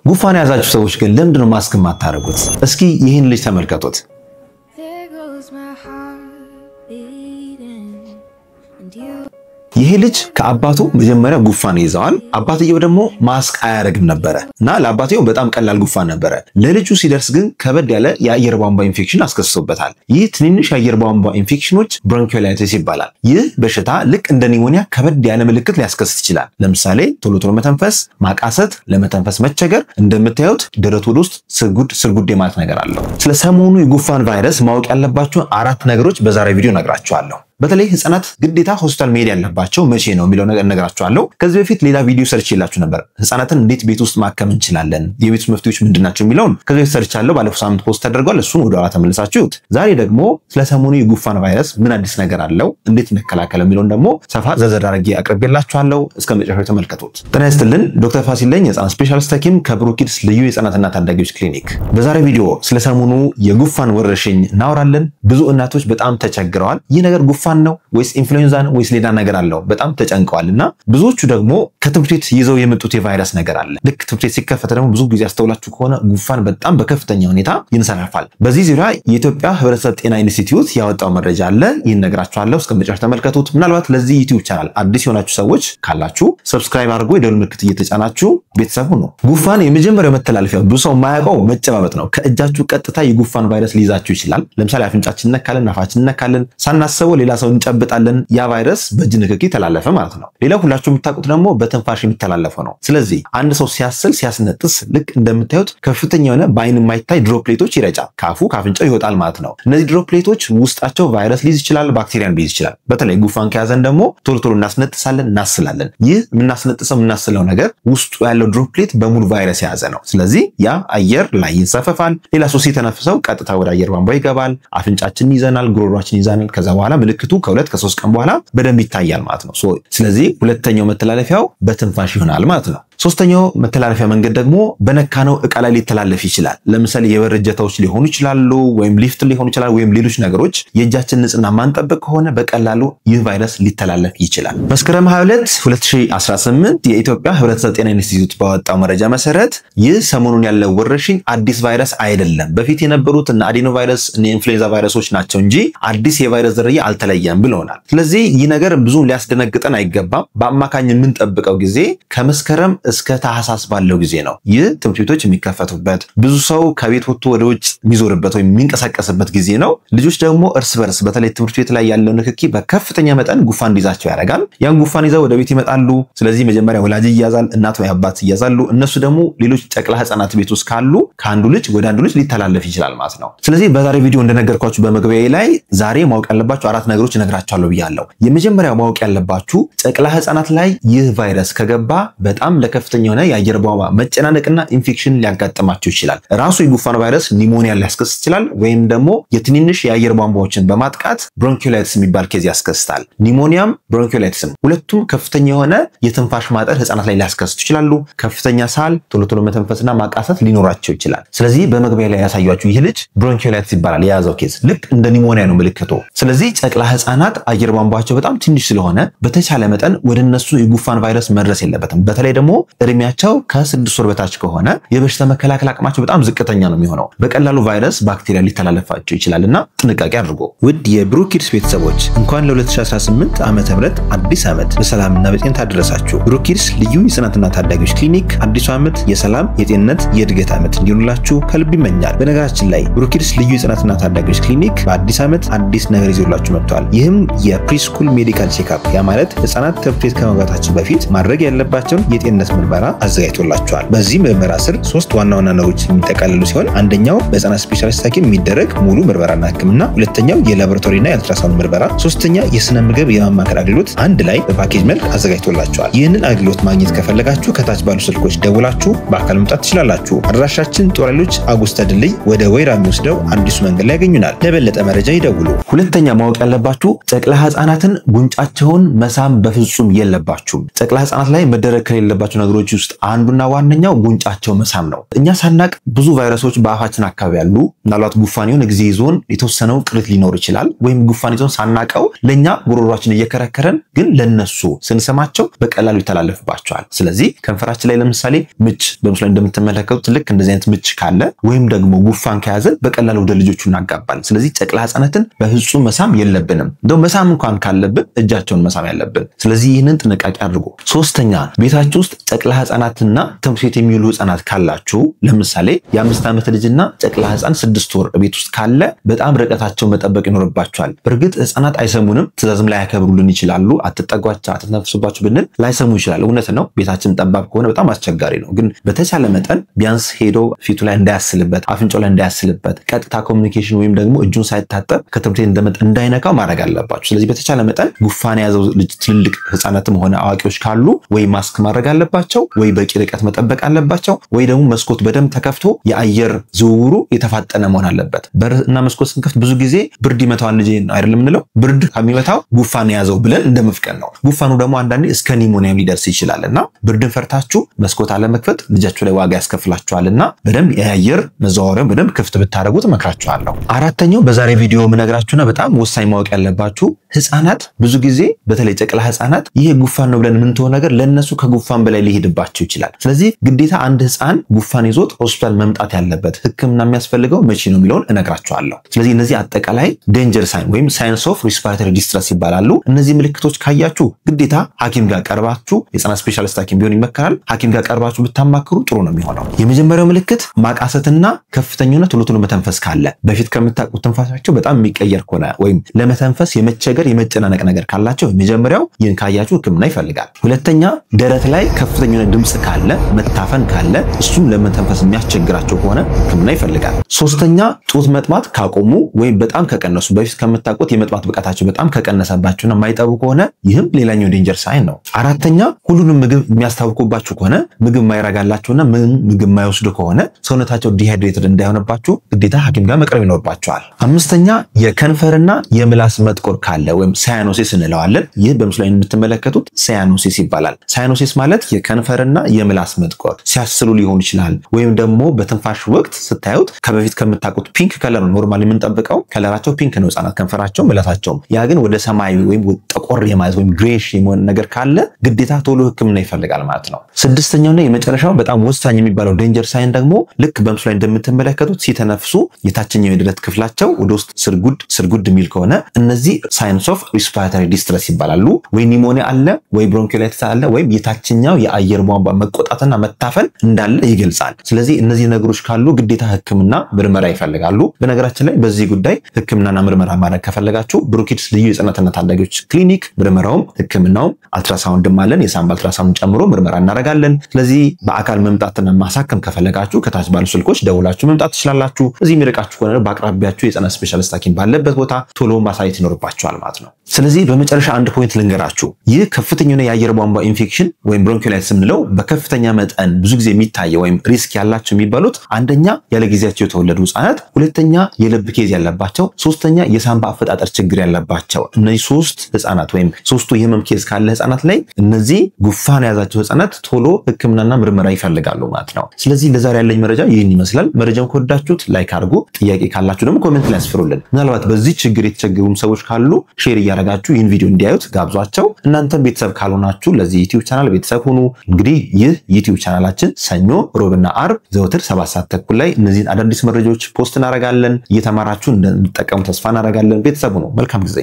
ጉፋን ያዛችሁ ሰዎች ግን ለምንድነው ማስክ ማታረጉት? እስኪ ይሄን ልጅ ተመልከቱት። ይሄ ልጅ ከአባቱ መጀመሪያ ጉፋን ይዘዋል። አባትየው ደግሞ ማስክ አያረግም ነበር እና ለአባትየው በጣም ቀላል ጉፋን ነበር። ለልጁ ሲደርስ ግን ከበድ ያለ የአየር ቧንቧ ኢንፌክሽን አስከስቶበታል። ይህ ትንንሽ የአየር ቧንቧ ኢንፌክሽኖች ብሮንኪዮላይቲስ ይባላል። ይህ በሽታ ልክ እንደ ኒሞኒያ ከበድ ያለ ምልክት ሊያስከስት ይችላል። ለምሳሌ ቶሎ መተንፈስ፣ ማቃሰት፣ ለመተንፈስ መቸገር፣ እንደምታዩት ደረቱ ውስጥ ስርጉድ ማለት ነገር አለው። ስለ ሰሞኑ የጉፋን ቫይረስ ማወቅ ያለባችሁ 4 ነገሮች በዛሬ ቪዲዮ ነግራችኋለሁ። በተለይ ህፃናት ግዴታ ሆስፒታል መሄድ ያለባቸው መቼ ነው የሚለው ነገር ነግራችኋለሁ። ከዚህ በፊት ሌላ ቪዲዮ ሰርች ይላችሁ ነበር። ህፃናትን እንዴት ቤት ውስጥ ማከም እንችላለን፣ የቤት ውስጥ መፍትሄዎች ምንድናቸው የሚለውን ከዚህ በፊት ሰርች አለው። ባለፈው ሳምንት ፖስት ተደርጓል። እሱን ወደ ኋላ ተመልሳችሁት። ዛሬ ደግሞ ስለ ሰሞኑ የጉፋን ቫይረስ ምን አዲስ ነገር አለው፣ እንዴት እንከላከል የሚለውን ደግሞ ሰፋ ዘርዘር አድርጌ አቅርቤላችኋለሁ። እስከ መጨረሻው ተመልከቱት። ጤና ይስጥልን፣ ዶክተር ፋሲል ነኝ፣ የህፃናት ስፔሻሊስት ሐኪም ከብሩክ ኪድስ ልዩ የህፃናትና ታዳጊዎች ክሊኒክ። በዛሬ ቪዲዮ ስለ ሰሞኑ የጉፋን ወረርሽኝ እናወራለን። ብዙ እናቶች በጣም ተቸግረዋል። ይህ ነገር ጉፋን ነው ወይስ ኢንፍሉዌንዛ ነው ወይስ ሌላ ነገር አለው? በጣም ተጨንቀዋልና ብዙዎቹ ደግሞ ከትምህርት ቤት ይዘው የመጡት የቫይረስ ነገር አለ። ልክ ትምህርት ቤት ሲከፈት ደግሞ ብዙ ጊዜ አስተውላችሁ ከሆነ ጉፋን በጣም በከፍተኛ ሁኔታ ይንሰራፋል። በዚህ ዙሪያ የኢትዮጵያ ህብረተሰብ ጤና ኢንስቲትዩት ያወጣው መረጃ አለ። ይህን ነግራችኋለሁ። እስከ መጨረሻ ተመልከቱት። ምናልባት ለዚህ ዩቲዩብ ቻናል አዲስ የሆናችሁ ሰዎች ካላችሁ ሰብስክራይብ አድርጉ፣ የደወል ምልክት እየተጫናችሁ ቤተሰብ ሁኑ። ጉፋን የመጀመሪያው መተላለፊያ ብዙ ሰው የማያውቀው መጨባበጥ ነው። ከእጃችሁ ቀጥታ የጉፋን ቫይረስ ሊይዛችሁ ይችላል። ለምሳሌ አፍንጫችን ነካለን፣ አፋችን ነካለን፣ ሳናስበው ሌላ ሰው እንጨብጣለን። ያ ቫይረስ በእጅ ንክኪ ተላለፈ ማለት ነው። ሌላው ሁላችሁም የምታውቁት ደግሞ በትንፋሽ የሚተላለፈው ነው። ስለዚህ አንድ ሰው ሲያስል ሲያስነጥስ ልክ እንደምታዩት ከፍተኛ የሆነ በአይን የማይታይ ድሮፕሌቶች ይረጫል፣ ካፉ ካፍንጫው ይወጣል ማለት ነው። እነዚህ ድሮፕሌቶች ውስጣቸው ቫይረስ ሊይዝ ይችላል፣ ባክቴሪያን ሊይዝ ይችላል። በተለይ ጉፋን ከያዘን ደግሞ ቶሎ እናስነጥሳለን፣ እናስላለን። ይህ የምናስነጥሰው የምናስለው ነገር ውስጡ ያለው ድሮፕሌት በሙሉ ቫይረስ የያዘ ነው። ስለዚህ ያ አየር ላይ ይንሰፈፋል። ሌላ ሰው ሲተነፍሰው ቀጥታ ወደ አየር ቧንቧ ይገባል፣ አፍንጫችን ይዘናል፣ ጉሮሯችን ይዘናል። ከዛ በኋላ ምልክቱ ከ2 ከ3 ቀን በኋላ በደንብ ይታያል ማለት ነው። ስለዚህ ሁለተኛው መተላለፊያው በትንፋሽ ይሆናል ማለት ነው። ሶስተኛው መተላለፊያ መንገድ ደግሞ በነካነው እቃ ላይ ሊተላለፍ ይችላል። ለምሳሌ የበር እጀታዎች ሊሆኑ ይችላሉ፣ ወይም ሊፍት ሊሆኑ ይችላል፣ ወይም ሌሎች ነገሮች የእጃችን ንጽህና ማንጠብቅ ከሆነ በቀላሉ ይህ ቫይረስ ሊተላለፍ ይችላል። መስከረም 22 2018 የኢትዮጵያ ህብረተሰብ ጤና ኢንስቲትዩት ባወጣው መረጃ መሰረት ይህ ሰሞኑን ያለው ወረርሽኝ አዲስ ቫይረስ አይደለም። በፊት የነበሩት እና አዲኖ ቫይረስ እና ኢንፍሉዌንዛ ቫይረሶች ናቸው እንጂ አዲስ የቫይረስ ዝርያ አልተለየም ብለውናል። ስለዚህ ይህ ነገር ብዙ ሊያስደነግጠን አይገባም። በአማካኝ የምንጠብቀው ጊዜ ከመስከረም እስከ ታህሳስ ባለው ጊዜ ነው። ይህ ትምህርት ቤቶች የሚከፈቱበት ብዙ ሰው ከቤት ወጥቶ ወደ ውጭ የሚዞርበት ወይም የሚንቀሳቀስበት ጊዜ ነው። ልጆች ደግሞ እርስ በርስ በተለይ ትምህርት ቤት ላይ ያለው ንክኪ በከፍተኛ መጠን ጉፋን እንዲይዛቸው ያደርጋል። ያን ጉፋን ይዘው ወደ ቤት ይመጣሉ። ስለዚህ መጀመሪያ ወላጅ ይያዛል፣ እናት ወይ አባት ይያዛሉ። እነሱ ደግሞ ሌሎች ጨቅላ ህፃናት ቤት ውስጥ ካሉ ከአንዱ ልጅ ወደ አንዱ ልጅ ሊተላለፍ ይችላል ማለት ነው። ስለዚህ በዛሬ ቪዲዮ እንደነገርኳችሁ በመግቢያዬ ላይ ዛሬ ማወቅ ያለባችሁ 4 ነገሮች እነግራችኋለሁ ብያለሁ። የመጀመሪያው ማወቅ ያለባችሁ ጨቅላ ህፃናት ላይ ይህ ቫይረስ ከገባ በጣም ከፍተኛ የሆነ የአየር ቧንቧ መጨናነቅና ኢንፌክሽን ሊያጋጥማቸው ይችላል። ራሱ የጉፋን ቫይረስ ኒሞኒያ ሊያስከስት ይችላል፣ ወይም ደግሞ የትንንሽ የአየር ቧንቧዎችን በማጥቃት ብሮንኪዮላይቲስ የሚባል ኬዝ ያስከስታል። ኒሞኒያም ብሮንኪዮላይቲስም ሁለቱም ከፍተኛ የሆነ የትንፋሽ ማጠር ህፃናት ላይ ሊያስከስቱ ይችላሉ። ከፍተኛ ሳል፣ ቶሎ መተንፈስና ማቃሰት ሊኖራቸው ይችላል። ስለዚህ በመግቢያ ላይ ያሳያችሁ ይህ ልጅ ብሮንኪዮላይቲስ ይባላል። የያዘው ኬዝ ልክ እንደ ኒሞኒያ ነው ምልክቱ። ስለዚህ ጨቅላ ህፃናት አየር ቧንቧቸው በጣም ትንሽ ስለሆነ በተቻለ መጠን ወደነሱ የጉፋን ቫይረስ መድረስ የለበትም። በተለይ ደግሞ እድሜያቸው ከ6 ወር በታች ከሆነ የበሽታ መከላከል አቅማቸው በጣም ዝቅተኛ ነው የሚሆነው። በቀላሉ ቫይረስ ባክቴሪያ ሊተላለፋቸው ይችላልና ጥንቃቄ አድርጉ። ውድ የብሩክ ኪድስ ቤተሰቦች እንኳን ለ2018 ዓመተ ምህረት አዲስ ዓመት በሰላምና በጤና አደረሳችሁ። ብሩክ ኪድስ ልዩ የህፃናትና ታዳጊዎች ክሊኒክ አዲሱ ዓመት የሰላም የጤንነት የእድገት ዓመት እንዲሆንላችሁ ከልብ ይመኛል። በነገራችን ላይ ብሩክ ኪድስ ልዩ የህፃናትና ታዳጊዎች ክሊኒክ በአዲስ ዓመት አዲስ ነገር ይዞላችሁ መጥቷል። ይህም የፕሪስኩል ሜዲካል ቼክአፕ ያ ማለት ህፃናት ትምህርት ቤት ከመግባታቸው በፊት ማድረግ ያለባቸውን የጤንነት ምርመራ አዘጋጅቶላችኋል። በዚህ ምርመራ ስር 3 ዋና ነገሮች የሚጠቃለሉ ሲሆን አንደኛው በህፃናት ስፔሻሊስት ሐኪም የሚደረግ ሙሉ ምርመራና ህክምና፣ ሁለተኛው የላቦራቶሪና የአልትራሳውንድ ምርመራ፣ ሶስተኛ የስነ ምግብ የማማከር አገልግሎት አንድ ላይ በፓኬጅ መልክ አዘጋጅቶላችኋል። ይህንን አገልግሎት ማግኘት ከፈለጋችሁ ከታች ባሉ ስልኮች ደውላችሁ በአካል መምጣት ትችላላችሁ። አድራሻችን ጦር ኃይሎች አጉስታ ድልድይ ወደ ወይራ የሚወስደው አዲሱ መንገድ ላይ ያገኙናል። ለበለጠ መረጃ ይደውሉ። ሁለተኛ ማወቅ ያለባችሁ ጨቅላ ህፃናትን ጉንጫቸውን መሳም በፍጹም የለባችሁም። ጨቅላ ህፃናት ላይ መደረግ ከሌለባችሁ ነገሮች ውስጥ አንዱና ዋነኛው ጉንጫቸው መሳም ነው። እኛ ሳናቅ ብዙ ቫይረሶች በአፋችን አካባቢ ያሉ ምናልባት ጉፋን ይሁን ጊዜ ይዞን የተወሰነው ቅርት ሊኖር ይችላል ወይም ጉፋን ይዞን ሳናቀው ለኛ ጉሮሮአችን እየከረከረን ግን ለነሱ ስንሰማቸው በቀላሉ ይተላለፍባቸዋል። ስለዚህ ከንፈራችን ላይ ለምሳሌ ምች በምስሉ ላይ እንደምትመለከቱት ልክ እንደዚህ አይነት ምች ካለ ወይም ደግሞ ጉፋን ከያዘ በቀላሉ ወደ ልጆቹ እናጋባል። ስለዚህ ጨቅላ ህፃናትን በፍጹም መሳም የለብንም። እንደው መሳም እንኳን ካለብን እጃቸውን መሳም ያለብን። ስለዚህ ይህንን ጥንቃቄ አድርጉ። ሶስተኛ ቤታችሁ ውስጥ ጨቅላ ህፃናትና ትምህርት ቤት የሚውሉ ህፃናት ካላችሁ ለምሳሌ የ5 ዓመት ልጅና ጨቅላ ህፃን 6 ወር ቤት ውስጥ ካለ በጣም ርቀታቸው መጠበቅ ይኖርባቸዋል። በእርግጥ ህፃናት አይሰሙንም፣ ትዕዛዝም ላይ ያከብሩልን ይችላሉ። አትጠጓቸው፣ አትነፍሱባቸው ብንል ላይሰሙ ይችላል። እውነት ነው። ቤታችን ጠባብ ከሆነ በጣም አስቸጋሪ ነው። ግን በተቻለ መጠን ቢያንስ ሄዶ ፊቱ ላይ እንዳያስልበት፣ አፍንጫው ላይ እንዳያስልበት፣ ቀጥታ ኮሙኒኬሽን ወይም ደግሞ እጁን ሳይታጠብ ከትምህርት ቤት እንደመጣ እንዳይነካው ማድረግ አለባችሁ። ስለዚህ በተቻለ መጠን ጉፋን የያዘው ልጅ ትልልቅ ህፃናትም ሆነ አዋቂዎች ካሉ ወይ ማስክ ማድረግ አለባቸው፣ ወይ በቂ ርቀት መጠበቅ አለባቸው፣ ወይ ደግሞ መስኮት በደንብ ተከፍቶ የአየር ዝውውሩ የተፋጠነ መሆን አለበት። በርና መስኮት ስንከፍት ብዙ ጊዜ ብርድ ይመታዋል ልጅ አይደለም እንለው፣ ብርድ ከሚመታው ጉፋን የያዘው ብለን እንደመፍቀን ነው። ጉፋኑ ደግሞ አንዳንዴ እስከ ኒሞኒያም ሊደርስ ይችላልና ብርድን ፈርታችሁ መስኮት አለመክፈት ልጃችሁ ላይ ዋጋ ያስከፍላችኋልና በደንብ የአየር መዘዋወሪያን በደንብ ክፍት ብታደርጉት እመክራችኋለሁ። አራተኛው በዛሬ ቪዲዮ ምነግራችሁና በጣም ወሳኝ ማወቅ ያለባችሁ ህፃናት ብዙ ጊዜ በተለይ ጨቅላ ህፃናት ይሄ ጉፋን ነው ብለን ምንተው ነገር ለነሱ ከጉፋን በላይ ሊሄድባቸው ይችላል። ስለዚህ ግዴታ አንድ ህፃን ጉፋን ይዞት ሆስፒታል መምጣት ያለበት ህክምና የሚያስፈልገው መቼ ነው የሚለውን እነግራችኋለሁ። ስለዚህ እነዚህ አጠቃላይ ዴንጀር ሳይን ወይም ሳይንስ ኦፍ ሪስፓይሬተሪ ዲስትረስ ይባላሉ። እነዚህ ምልክቶች ካያችሁ ግዴታ ሐኪም ጋር ቀርባችሁ የህፃናት ስፔሻሊስት ሐኪም ቢሆን ይመከራል። ሐኪም ጋር ቀርባችሁ ብታማክሩ ጥሩ ነው የሚሆነው። የመጀመሪያው ምልክት ማቃሰትና ከፍተኛና ቶሎ ቶሎ መተንፈስ ካለ በፊት ከምታውቁት ትንፋሻቸው በጣም የሚቀየር ከሆነ ወይም ለመተንፈስ የመቸገር የመጨናነቅ ነገር ካላቸው የመጀመሪያው ይህን ካያችሁ ህክምና ይፈልጋል። ሁለተኛ ደረት ላይ ከፍተኛ ድምጽ ካለ መታፈን ካለ እሱም ለመተንፈስ የሚያስቸግራቸው ከሆነ ህክምና ይፈልጋል። ሶስተኛ ጡት መጥባት ካቆሙ ወይም በጣም ከቀነሱ በፊት ከምታውቁት የመጥባት ብቃታቸው በጣም ከቀነሰባቸውና የማይጠቡ ከሆነ ይህም ሌላኛው ዴንጀር ሳይን ነው። አራተኛ ሁሉንም ምግብ የሚያስታውቁባችሁ ከሆነ ምግብ ማይረጋላቸውና ምግብ ማይወስዱ ከሆነ ሰውነታቸው ዲሃይድሬትድ እንዳይሆንባችሁ ግዴታ ሐኪም ጋር መቅረብ ይኖርባቸዋል። አምስተኛ የከንፈርና የምላስ መጥቆር ካለ ወይም ሳያኖሲስ እንለዋለን። ይህ በምስሉ ላይ የምትመለከቱት ሳያኖሲስ ይባላል። ሳያኖሲስ ማለት የከንፈርና የምላስ መጥቆር ሲያስሉ ሊሆን ይችላል ወይም ደግሞ በትንፋሽ ወቅት ስታዩት ከበፊት ከምታውቁት ፒንክ ከለር ነው ኖርማሊ የምንጠብቀው ከለራቸው ፒንክ ነው ህፃናት ከንፈራቸው ምላሳቸው ያ ግን ወደ ሰማያዊ ወይም ጠቆር የማለት ወይም ግሬሽ የሆነ ነገር ካለ ግዴታ ቶሎ ህክምና ይፈልጋል ማለት ነው። ስድስተኛውና የመጨረሻው በጣም ወሳኝ የሚባለው ዴንጀር ሳይን ደግሞ ልክ በምስሉ ላይ እንደምትመለከቱት ሲተነፍሱ የታችኛው የደረት ክፍላቸው ወደ ውስጥ ስርጉድ የሚል ከሆነ እነዚህ ሳይንስ ኦፍ ሪስፓይሬተሪ ዲስትረስ ይባላሉ። ወይ ኒሞኒያ አለ ወይ ብሮንኪዮላይቲስ አለ ወይም የታችኛው የአየር ቧንቧ መቆጣትና መታፈን እንዳለ ይገልጻል። ስለዚህ እነዚህ ነገሮች ካሉ ግዴታ ህክምና ምርመራ ይፈልጋሉ። በነገራችን ላይ በዚህ ጉዳይ ህክምናና ምርመራ ማድረግ ከፈለጋችሁ ብሩኪድስ ልዩ የህፃናትና ታዳጊዎች ክሊኒክ ምርመራውም ህክምናውም አልትራሳውንድም አለን የሳምባ አልትራሳውንድ ጨምሮ ምርመራ እናደርጋለን። ስለዚህ በአካል መምጣትና ማሳከም ከፈለጋችሁ ከታች ባሉ ስልኮች ደውላችሁ መምጣት ትችላላችሁ። እዚህ የሚርቃችሁ ከሆነ በአቅራቢያችሁ የህፃናት ስፔሻሊስት ሐኪም ባለበት ቦታ ቶሎ ማሳየት ይኖርባችኋል ማለት ነው። ስለዚህ በመጨረሻ አንድ ፖይንት ልንገራችሁ። ይህ ከፍተኛ የአየር ቧንቧ ኢንፌክሽን ወይም ብሮንኪዮላይቲስ የምንለው በከፍተኛ መጠን ብዙ ጊዜ የሚታየው ወይም ሪስክ ያላቸው የሚባሉት አንደኛ ያለ ጊዜያቸው የተወለዱ ህፃናት፣ ሁለተኛ የልብ ኬዝ ያለባቸው፣ ሶስተኛ የሳምባ አፈጣጠር ችግር ያለባቸው። እነዚህ ሶስት ህፃናት ወይም ሶስቱ የህመም ኬዝ ካለ ህፃናት ላይ እነዚህ ጉፋን የያዛቸው ህፃናት ቶሎ ህክምናና ምርመራ ይፈልጋሉ ማለት ነው። ስለዚህ ለዛሬ ያለኝ መረጃ ይህን ይመስላል። መረጃውን ከወዳችሁት ላይክ አድርጉ። ጥያቄ ካላችሁ ደግሞ ኮሜንት ላይ አስፍሩልን። ምናልባት በዚህ ችግር የተቸገሩም ሰዎች ካሉ ሼር እያደረጋችሁ ይህን ቪዲዮ እንዲያዩት ጋብዟቸው። እናንተም ቤተሰብ ካልሆናችሁ ለዚህ ዩቲዩብ ቻናል ቤተሰብ ሁኑ። እንግዲህ ይህ ዩቲዩብ ቻናላችን ሰኞ፣ ሮብና አርብ ዘወትር 7 ሰዓት ተኩል ላይ እነዚህን አዳዲስ መረጃዎች ፖስት እናደርጋለን። እየተማራችሁ እንደምትጠቀሙ ተስፋ እናደርጋለን። ቤተሰብ ሁኑ። መልካም ጊዜ